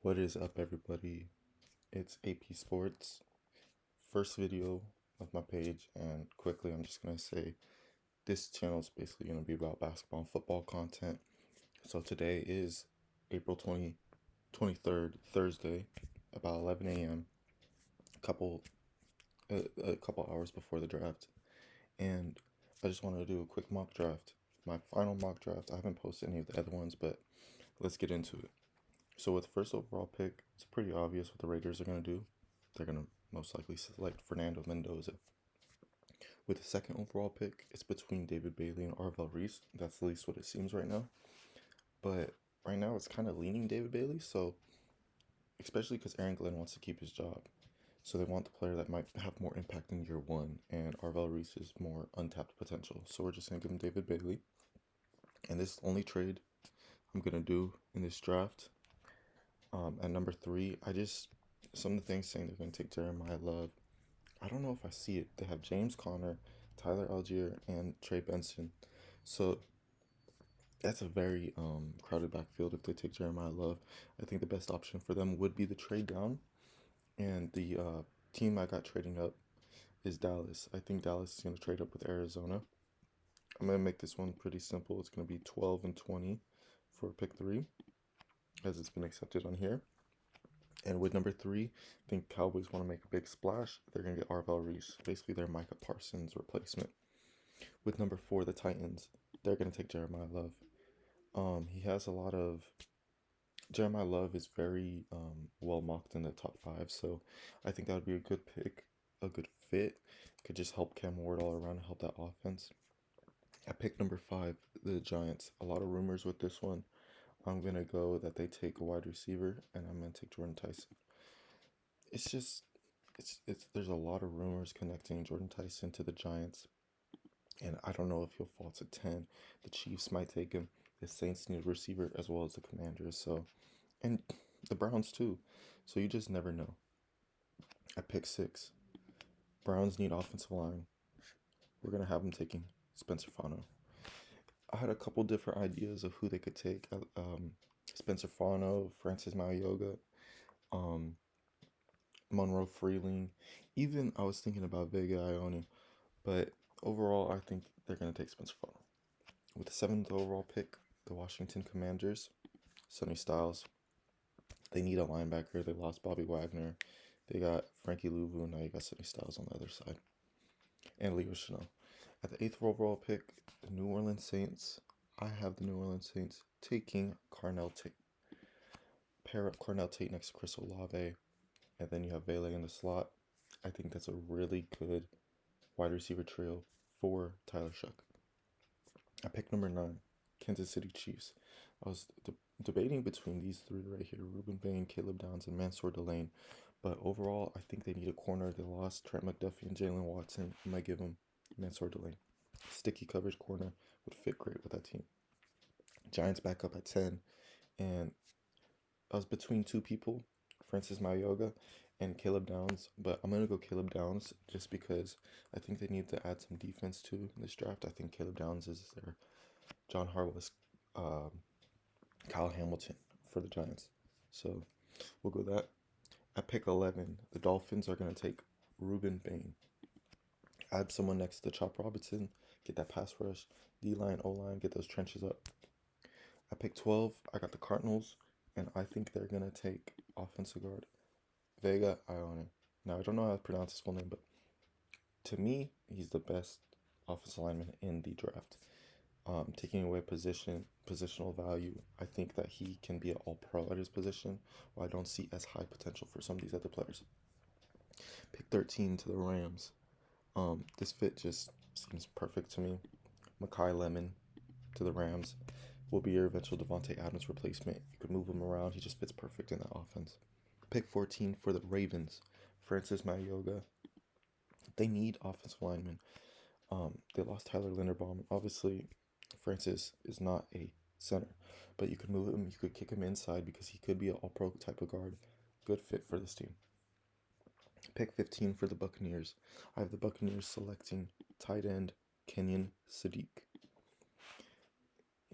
What is up, everybody? It's AP Sports, first video of my page, and quickly I'm just gonna say this channel is basically gonna be about basketball and football content. So today is April 23rd, Thursday, about 11 a.m. A couple hours before the draft, and I just wanted to do a quick mock draft. My final mock draft. I haven't posted any of the other ones, but let's get into it. So with the first overall pick, it's pretty obvious what the Raiders are going to do. They're going to most likely select Fernando Mendoza. With the second overall pick, it's between David Bailey and Arvell Reese. That's at least what it seems right now. But right now it's kind of leaning David Bailey, so especially because Aaron Glenn wants to keep his job. So they want the player that might have more impact in year one, and Arvell Reese is more untapped potential. So we're just going to give him David Bailey. And this is the only trade I'm going to do in this draft. At number 3, some of the things saying they're going to take Jeremiah Love. I don't know if I see it. They have James Conner, Tyler Algier, and Trey Benson. So that's a very crowded backfield if they take Jeremiah Love. I think the best option for them would be the trade down. And the team I got trading up is Dallas. I think Dallas is going to trade up with Arizona. I'm going to make this one pretty simple. It's going to be 12 and 20 for pick 3, as it's been accepted on here. And with number 3, I think Cowboys want to make a big splash. They're going to get Arvell Reese, basically their Micah Parsons replacement. With number 4, the Titans, they're going to take Jeremiah Love. Jeremiah Love is very well mocked in the top 5, so I think that would be a good pick, a good fit. Could just help Cam Ward all around and help that offense. At pick number 5, the Giants. A lot of rumors with this one. I'm going to go that they take a wide receiver, and I'm going to take Jordan Tyson. There's a lot of rumors connecting Jordan Tyson to the Giants, and I don't know if he'll fall to 10. The Chiefs might take him. The Saints need a receiver as well as the Commanders, and the Browns too. So you just never know. At pick 6, Browns need offensive line. We're going to have them taking Spencer Fano. I had a couple different ideas of who they could take. Spencer Fano, Francis Maioga, Monroe Freeling. Even I was thinking about Vega Ione, but overall I think they're going to take Spencer Fano. With the 7th overall pick, the Washington Commanders, Sonny Styles. They need a linebacker. They lost Bobby Wagner. They got Frankie Louvu. Now you got Sonny Styles on the other side. And Leo Chanel. At the 8th overall pick, the New Orleans Saints. I have the New Orleans Saints taking Carnell Tate. Pair up Carnell Tate next to Chris Olave, and then you have Vele in the slot. I think that's a really good wide receiver trio for Tyler Shough. At pick number 9, Kansas City Chiefs. I was debating between these 3 right here, Ruben Bain, Caleb Downs, and Mansour Delane. But overall, I think they need a corner. They lost Trent McDuffie and Jalen Watson. I might give them Mansour Delane. Sticky coverage corner would fit great with that team. Giants back up at 10, and I was between 2 people, Francis Maioga and Caleb Downs, but I'm going to go Caleb Downs just because I think they need to add some defense too in this draft. I think Caleb Downs is their John Harbaugh, Kyle Hamilton for the Giants. So we'll go that. At pick 11, the Dolphins are going to take Ruben Bain. Add someone next to Chop Robinson, get that pass rush, D-line, O-line, get those trenches up. At pick 12, I got the Cardinals, and I think they're going to take offensive guard Vega Ione. Now, I don't know how to pronounce his full name, but to me, he's the best offensive lineman in the draft. Taking away positional value, I think that he can be an all-pro at his position, while I don't see as high potential for some of these other players. Pick 13 to the Rams. This fit just seems perfect to me. Makai Lemon to the Rams will be your eventual Devontae Adams replacement. You could move him around. He just fits perfect in that offense. Pick 14 for the Ravens, Francis Maioga. They need offensive linemen. They lost Tyler Linderbaum. Obviously, Francis is not a center, but you could move him. You could kick him inside because he could be an all-pro type of guard. Good fit for this team. Pick 15 for the Buccaneers. I have the Buccaneers selecting tight end Kenyon Sadiq.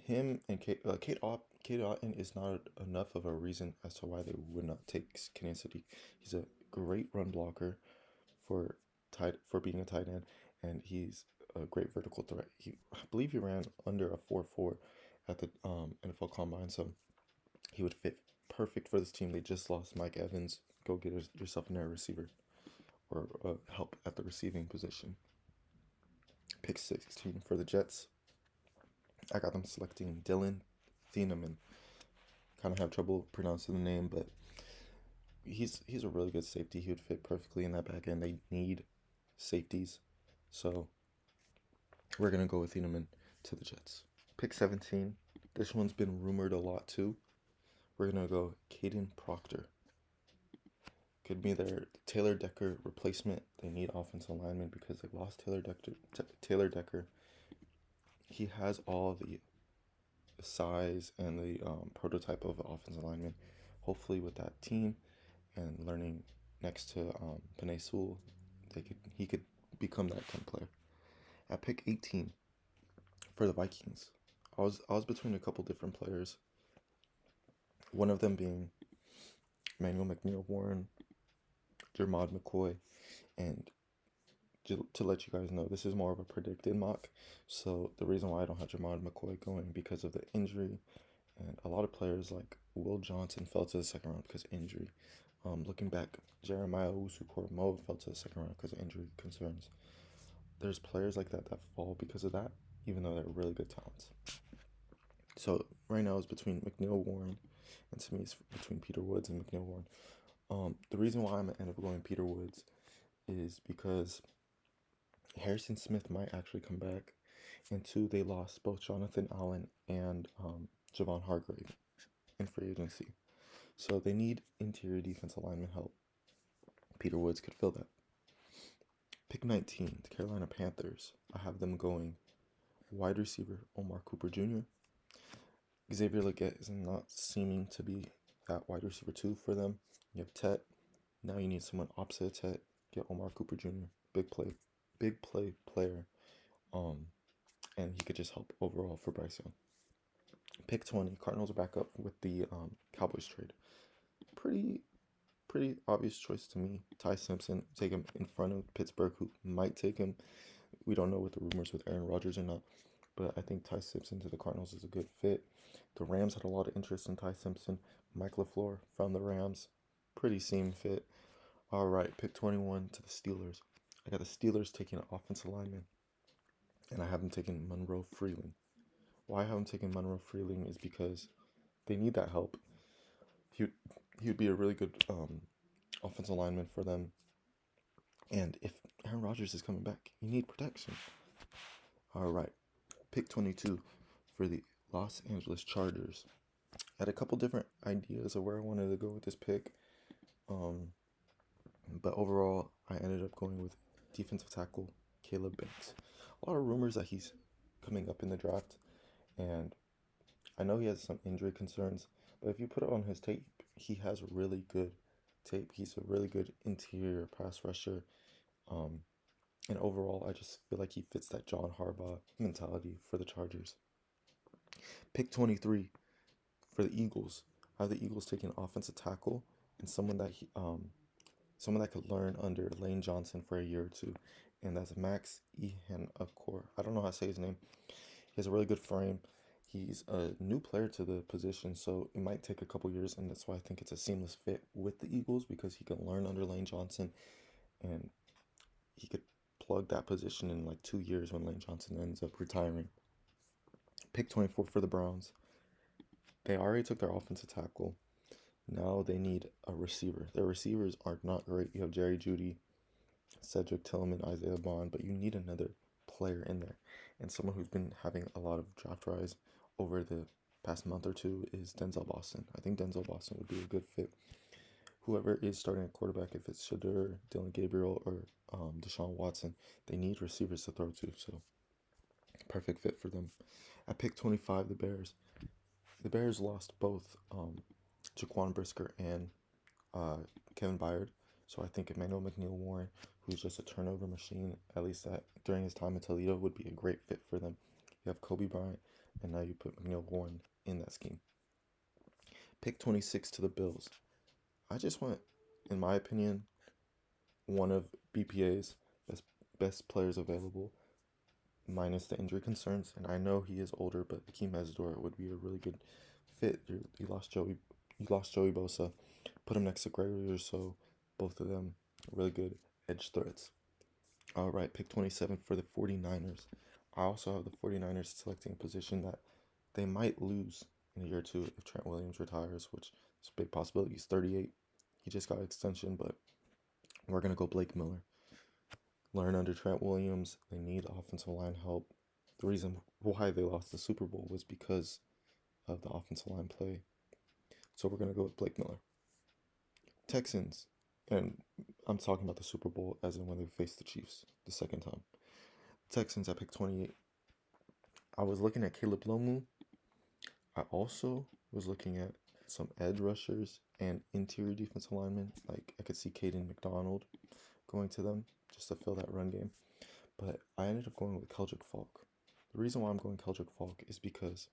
Him and Kate Opp Cade Otton is not enough of a reason as to why they would not take Kansas City. He's a great run blocker for for being a tight end, and he's a great vertical threat. I believe he ran under a 4.4 at the NFL Combine, so he would fit perfect for this team. They just lost Mike Evans. Go get yourself another receiver or help at the receiving position. Pick 16 for the Jets. I got them selecting Dylan Thieneman. Kind of have trouble pronouncing the name, but he's a really good safety. He would fit perfectly in that back end. They need safeties, so we're gonna go with Thieneman to the Jets. Pick 17. This one's been rumored a lot too. We're gonna go Caden Proctor. Could be their Taylor Decker replacement. They need offensive linemen because they lost Taylor Decker. He has all the size and the prototype of offensive lineman. Hopefully, with that team and learning next to Penei Sewell, he could become that kind of player. At pick 18 for the Vikings, I was between a couple different players. One of them being Manuel McNeil-Warren, Jermod McCoy, and to let you guys know, this is more of a predicted mock. So the reason why I don't have Jermod McCoy going because of the injury, and a lot of players like Will Johnson fell to the second round because of injury. Looking back, Jeremiah Owusu-Koramoah fell to the second round because of injury concerns. There's players like that fall because of that, even though they're really good talents. So right now it's between McNeil-Warren, and to me it's between Peter Woods and McNeil-Warren. The reason why I'm going to end up going Peter Woods is because Harrison Smith might actually come back, and two, they lost both Jonathan Allen and Javon Hargrave in free agency. So they need interior defensive lineman help. Peter Woods could fill that. Pick 19, the Carolina Panthers. I have them going wide receiver Omar Cooper Jr. Xavier Legette is not seeming to be that wide receiver 2 for them. You have Tet. Now you need someone opposite Tet. Get Omar Cooper Jr. Big play player. And he could just help overall for Bryce Young. Pick 20, Cardinals are back up with the Cowboys trade. Pretty obvious choice to me. Ty Simpson, take him in front of Pittsburgh, who might take him. We don't know what the rumors with Aaron Rodgers or not, but I think Ty Simpson to the Cardinals is a good fit. The Rams had a lot of interest in Ty Simpson. Mike LaFleur from the Rams, pretty same fit. All right, pick 21 to the Steelers. I got the Steelers taking an offensive lineman, and I have them taking Monroe Freeling. Why I have them taking Monroe Freeling is because they need that help. He would be a really good offensive lineman for them. And if Aaron Rodgers is coming back, you need protection. All right, pick 22 for the Los Angeles Chargers. I had a couple different ideas of where I wanted to go with this pick. But overall, I ended up going with defensive tackle Caleb Banks. A lot of rumors that he's coming up in the draft, and I know he has some injury concerns, but if you put it on his tape, he has really good tape. He's a really good interior pass rusher. And overall, I just feel like he fits that John Harbaugh mentality for the Chargers. Pick 23 for the Eagles. I have the Eagles taking an offensive tackle and someone that could learn under Lane Johnson for a year or two, and that's Max Ihenacore. I don't know how to say his name. He has a really good frame. He's a new player to the position, so it might take a couple years, and that's why I think it's a seamless fit with the Eagles because he can learn under Lane Johnson, and he could plug that position in like 2 years when Lane Johnson ends up retiring. Pick 24 for the Browns. They already took their offensive tackle. Now they need a receiver. Their receivers are not great. You have Jerry Jeudy, Cedric Tillman, Isaiah Bond, but you need another player in there. And someone who's been having a lot of draft rise over the past month or two is Denzel Boston. I think Denzel Boston would be a good fit. Whoever is starting at quarterback, if it's Shadur, Dylan Gabriel, or Deshaun Watson, they need receivers to throw to, so perfect fit for them. At pick 25, the Bears. The Bears lost both Jaquan Brisker and Kevin Byard, so I think Emmanuel McNeil-Warren, who's just a turnover machine, at least during his time in Toledo, would be a great fit for them. You have Kobe Bryant, and now you put McNeil-Warren in that scheme. Pick 26 to the Bills. I just want, in my opinion, one of BPA's best players available, minus the injury concerns. And I know he is older, but Akeem Mesidor would be a really good fit. You lost Joey Bosa. Put him next to Gregory Rousseau. Both of them really good edge threats. All right, pick 27 for the 49ers. I also have the 49ers selecting a position that they might lose in a year or two if Trent Williams retires, which is a big possibility. He's 38. He just got an extension, but we're going to go Blake Miller. Learn under Trent Williams. They need offensive line help. The reason why they lost the Super Bowl was because of the offensive line play. So we're going to go with Blake Miller. Texans. And I'm talking about the Super Bowl as in when they faced the Chiefs the second time. Texans at pick 28. I was looking at Caleb Lomu. I also was looking at some edge rushers and interior defensive linemen. Like I could see Caden McDonald going to them just to fill that run game. But I ended up going with Keldrick Falk. The reason why I'm going Keldrick Falk is because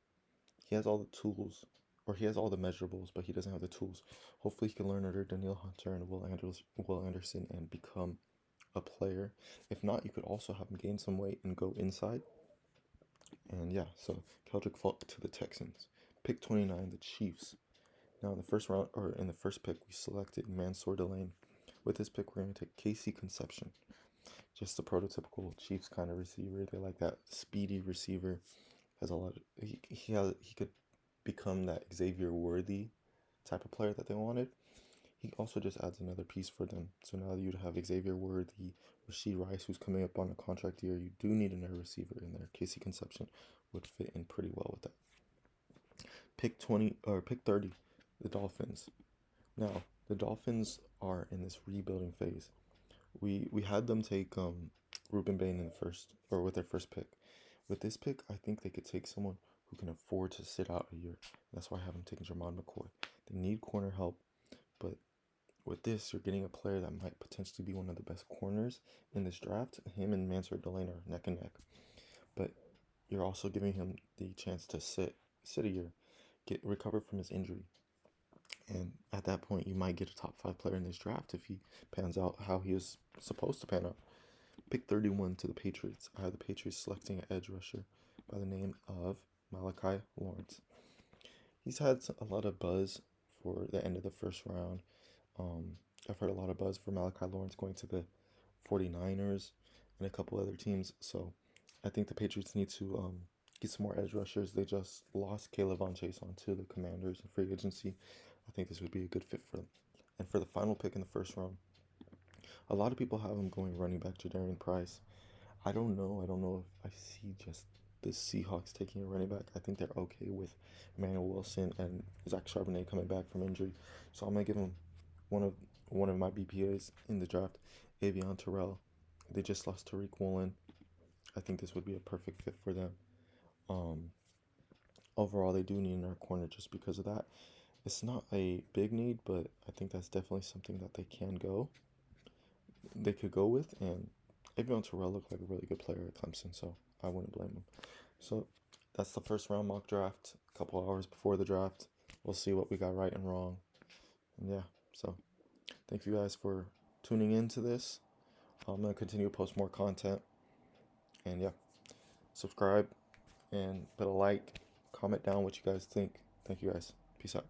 he has all the tools, or he has all the measurables, but he doesn't have the tools. Hopefully he can learn under Danielle Hunter and Will Anderson and become a player. If not, you could also have him gain some weight and go inside. And yeah, so Keldrick Falk to the Texans. Pick 29, the Chiefs. Now in the first round, or in the first pick, we selected Mansour Delane. With this pick, we're going to take Casey Conception. Just the prototypical Chiefs kind of receiver. They like that speedy receiver. Has a lot of, he could become that Xavier Worthy type of player that they wanted. He also just adds another piece for them. So now you'd have Xavier Worthy, Rashee Rice, who's coming up on a contract year. You do need another receiver in there. Casey Conception would fit in pretty well with that. Pick 30, the Dolphins. Now, the Dolphins are in this rebuilding phase. We had them take Ruben Bain in the first, or with their first pick. With this pick, I think they could take someone who can afford to sit out a year. That's why I have them taking Jermon McCoy. They need corner help, but with this, you're getting a player that might potentially be one of the best corners in this draft. Him and Mansour Delane are neck and neck, but you're also giving him the chance to sit a year, recover from his injury. And at that point, you might get a top 5 player in this draft if he pans out how he is supposed to pan out. Pick 31 to the Patriots. I have the Patriots selecting an edge rusher by the name of Malachi Lawrence. He's had a lot of buzz for the end of the first round. I've heard a lot of buzz for Malachi Lawrence going to the 49ers and a couple other teams. So I think the Patriots need to get some more edge rushers. They just lost Caleb Von Chase onto the Commanders in free agency. I think this would be a good fit for them. And for the final pick in the first round, a lot of people have him going running back Jadarian Price. I don't know if I see just the Seahawks taking a running back. I think they're okay with Emmanuel Wilson and Zach Charbonnet coming back from injury. So I'm gonna give him one of my BPAs in the draft, Avion Terrell. They just lost Tariq Woolen. I think this would be a perfect fit for them. Overall, they do need another corner just because of that. It's not a big need, but I think that's definitely something that they could go with. And Avion Terrell looked like a really good player at Clemson, so I wouldn't blame him. So that's the first round mock draft. A couple hours before the draft, we'll see what we got right and wrong. And yeah, so thank you guys for tuning into this. I'm gonna continue to post more content. And yeah, subscribe and put a like, comment down what you guys think. Thank you guys. Peace out.